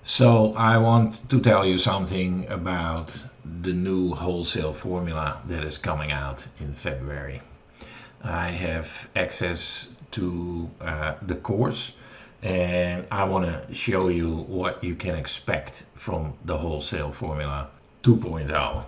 So I want to tell you something about the new wholesale formula that is coming out in February. I have access to the course and I want to show you what you can expect from the wholesale formula 2.0.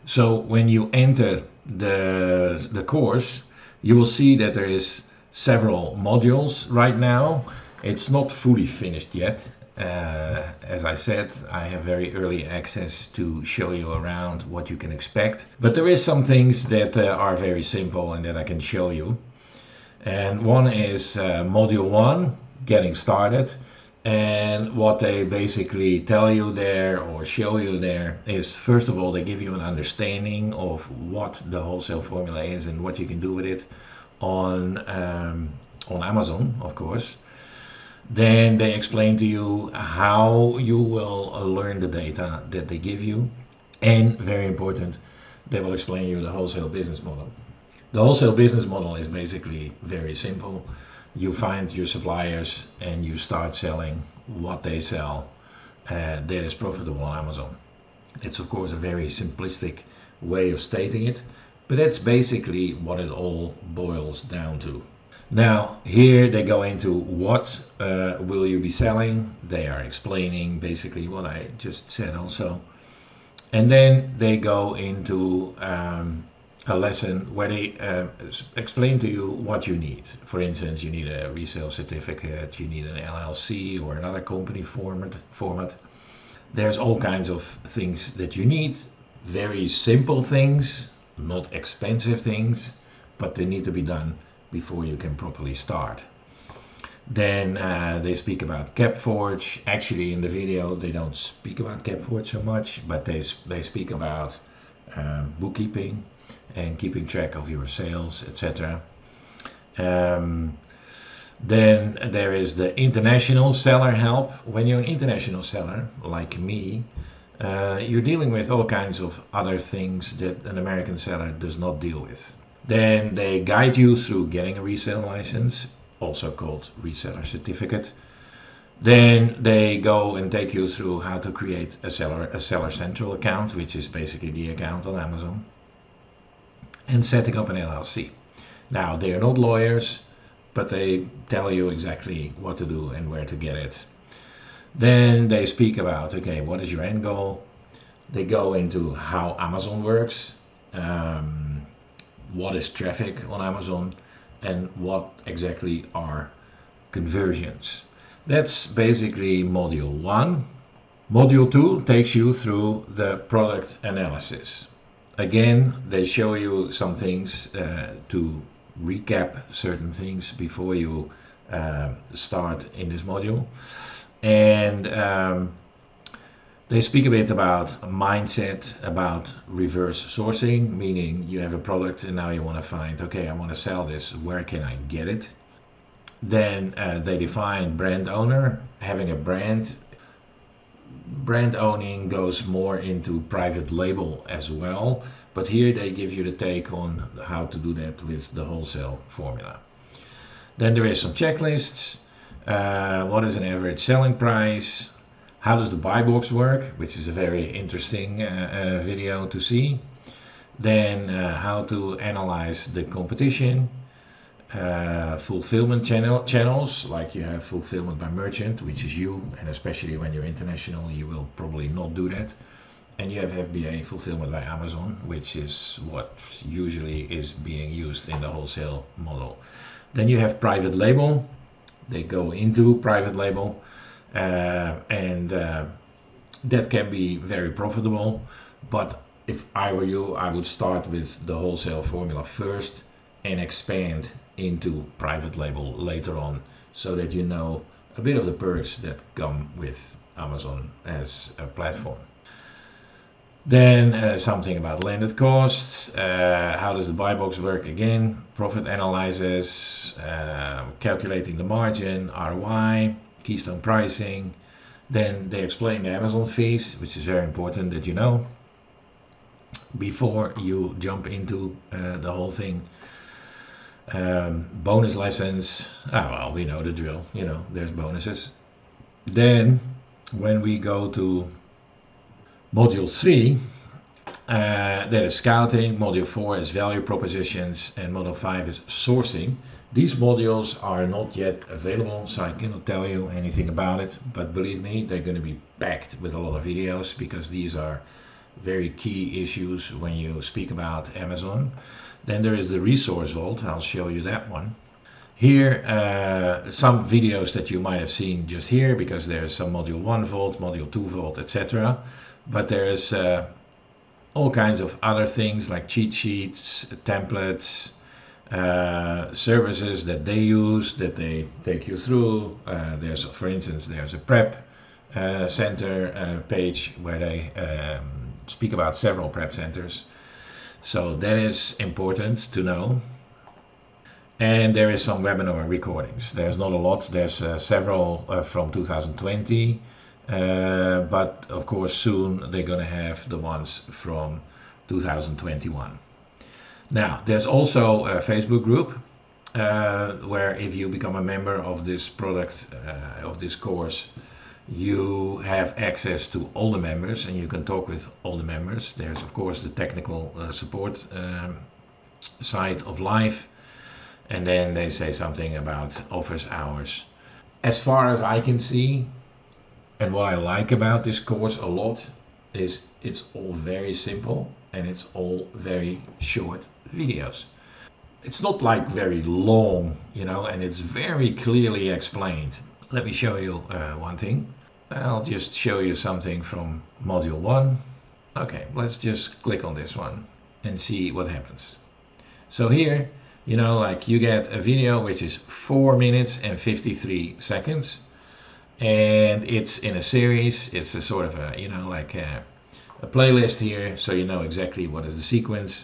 So when you enter the course, you will see that there is several modules right now. It's not fully finished yet. As I said, I have very early access to show you around what you can expect. But there is some things that are very simple and that I can show you. And one is module 1, getting started. And what they basically tell you there or show you there is, first of all, they give you an understanding of what the wholesale formula is and what you can do with it on Amazon, of course. Then they explain to you how you will learn the data that they give you. And very important, they will explain you the wholesale business model. The wholesale business model is basically very simple. You find your suppliers and you start selling what they sell that is profitable on Amazon. It's of course a very simplistic way of stating it, but that's basically what it all boils down to. Now here they go into what will you be selling. They are explaining basically what I just said also. And then they go into a lesson where they explain to you what you need. For instance, you need a resale certificate, you need an LLC or another company format. There's all kinds of things that you need. Very simple things, not expensive things, but they need to be done before you can properly start. Then they speak about CapForge. Actually in the video they don't speak about CapForge so much, but they speak about bookkeeping and keeping track of your sales, etc. Then there is the international seller help. When you're an international seller like me, you're dealing with all kinds of other things that an American seller does not deal with. Then they guide you through getting a resale license, also called reseller certificate. Then they go and take you through how to create a seller central account, which is basically the account on Amazon, and setting up an LLC. Now they are not lawyers, but they tell you exactly what to do and where to get it. Then they speak about, okay, what is your end goal? They go into how Amazon works, what is traffic on Amazon, and what exactly are conversions. That's basically module 1. Module 2 takes you through the product analysis. Again, they show you some things to recap certain things before you start in this module. And they speak a bit about mindset, about reverse sourcing, meaning you have a product and now you want to find, okay, I want to sell this, where can I get it? Then they define brand owner, having a brand. Brand owning goes more into private label as well, but here they give you the take on how to do that with the wholesale formula. Then there is some checklists. What is an average selling price? How does the buy box work, which is a very interesting video to see. Then how to analyze the competition. Fulfillment channels, like you have fulfillment by merchant, which is you, and especially when you're international you will probably not do that. And you have FBA, fulfillment by Amazon, which is what usually is being used in the wholesale model. Then you have private label. They go into private label, and that can be very profitable, but if I were you, I would start with the wholesale formula first and expand into private label later on, so that you know a bit of the perks that come with Amazon as a platform. Then something about landed costs, how does the buy box work again, profit analysis, calculating the margin, ROI, keystone pricing. Then they explain the Amazon fees, which is very important that you know before you jump into the whole thing. Bonus lessons, well, we know the drill, there's bonuses. Then When we go to module 3, that is scouting, module 4 is value propositions, and module 5 is sourcing. These modules are not yet available, so I cannot tell you anything about it, but believe me, they're going to be packed with a lot of videos, because these are very key issues when you speak about Amazon. Then there is the resource vault. I'll show you that one. Here, some videos that you might have seen just here, because there's some module 1 vault, module 2 vault, etc. But there's all kinds of other things like cheat sheets, templates, services that they use, that they take you through. There's, for instance, there's a prep center page where they speak about several prep centers. So that is important to know. And there is some webinar recordings. There's not a lot. There's several from 2020, but of course soon they're going to have the ones from 2021. Now, there's also a Facebook group where if you become a member of this product, of this course, you have access to all the members and you can talk with all the members. There's of course the technical support side of life, and then they say something about office hours. As far as I can see, and what I like about this course a lot, is it's all very simple and it's all very short videos. It's not like very long, you know, and it's very clearly explained. Let me show you one thing. I'll just show you something from module 1. Okay, let's just click on this one and see what happens. So here, you know, like you get a video which is 4 minutes and 53 seconds, and it's in a series. It's a sort of a, you know, like a playlist here, so you know exactly what is the sequence.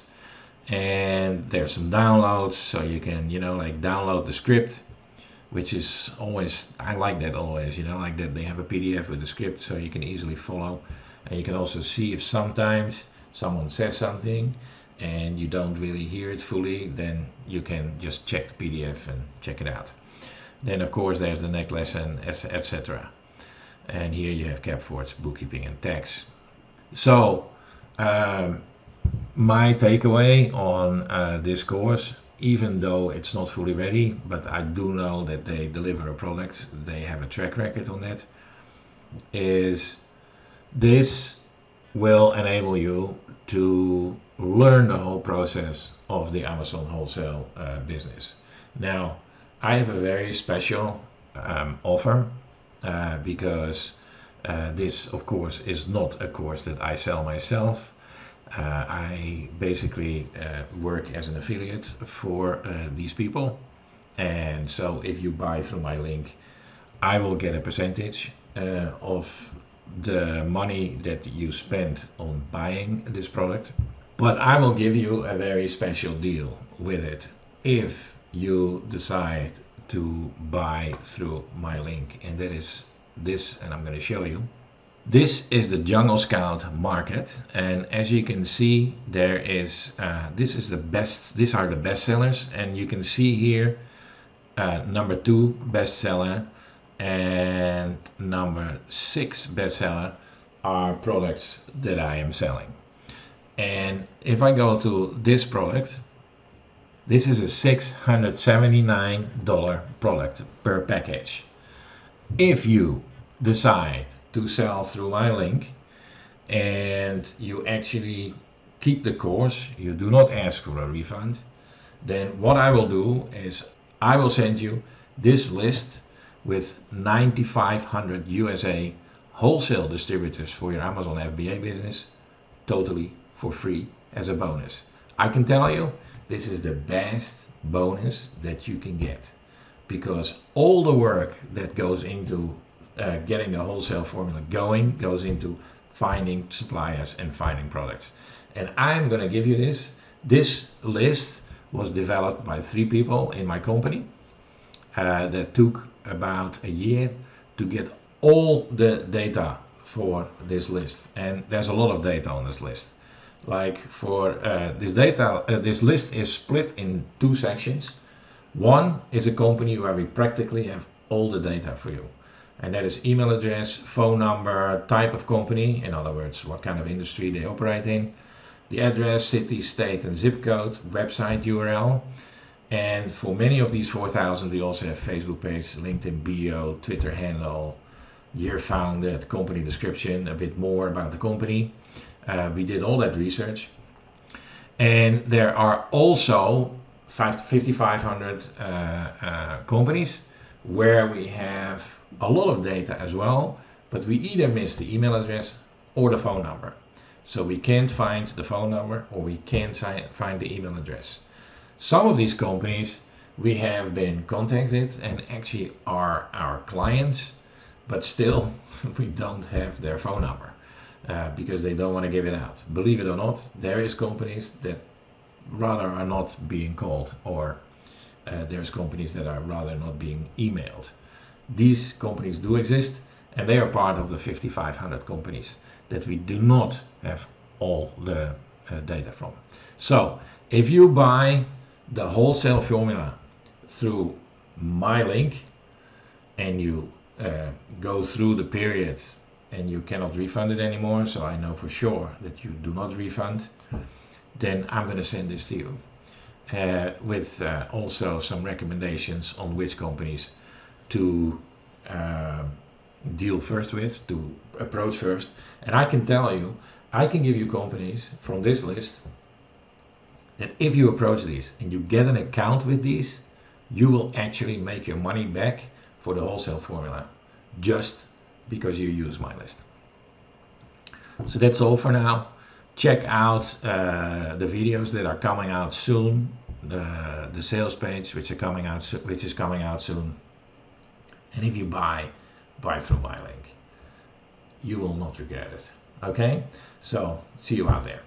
And there's some downloads, so you can, you know, like download the script, which is always, I like that always, you know, like that they have a PDF with the script so you can easily follow. And you can also see if sometimes someone says something and you don't really hear it fully, then you can just check the PDF and check it out. Then of course there's the next lesson, etc. And here you have CAPFORD's bookkeeping and tax. So my takeaway on this course, even though it's not fully ready, but I do know that they deliver a product, they have a track record on that, is this will enable you to learn the whole process of the Amazon wholesale business. Now, I have a very special offer because this, of course, is not a course that I sell myself. I basically work as an affiliate for these people, and so if you buy through my link, I will get a percentage of the money that you spend on buying this product. But I will give you a very special deal with it if you decide to buy through my link, and that is this, and I'm going to show you. This is the Jungle Scout market, and as you can see, there is this is the best. These are the best sellers, and you can see here number 2 bestseller and number 6 bestseller are products that I am selling. And if I go to this product, this is a $679 product per package. If you decide to sell through my link and you actually keep the course, you do not ask for a refund, then what I will do is I will send you this list with 9,500 USA wholesale distributors for your Amazon FBA business, totally for free as a bonus. I can tell you this is the best bonus that you can get, because all the work that goes into getting the wholesale formula going goes into finding suppliers and finding products. And I'm going to give you this. This list was developed by 3 people in my company that took about a year to get all the data for this list. And there's a lot of data on this list. Like for this data, this list is split in 2 sections. One is a company where we practically have all the data for you. and that is email address, phone number, type of company, in other words, what kind of industry they operate in, the address, city, state, and zip code, website URL. And for many of these 4,000, we also have Facebook page, LinkedIn bio, Twitter handle, year founded, company description, a bit more about the company. We did all that research. And there are also 5,500 companies where we have a lot of data as well, but we either miss the email address or the phone number. So we can't find the phone number or we can't find the email address. Some of these companies we have been contacted and actually are our clients, but still we don't have their phone number because they don't want to give it out. Believe it or not, there is companies that rather are not being called, or there's companies that are rather not being emailed. These companies do exist, and they are part of the 5,500 companies that we do not have all the data from. So if you buy the Wholesale Formula through my link and you go through the period and you cannot refund it anymore, so I know for sure that you do not refund, then I'm going to send this to you with also some recommendations on which companies to deal first with, to approach first. And I can tell you, I can give you companies from this list that if you approach these and you get an account with these, you will actually make your money back for the Wholesale Formula just because you use my list. So that's all for now. Check out the videos that are coming out soon, the sales page which is coming out soon. And if you buy through my link, you will not regret it. Okay, so see you out there.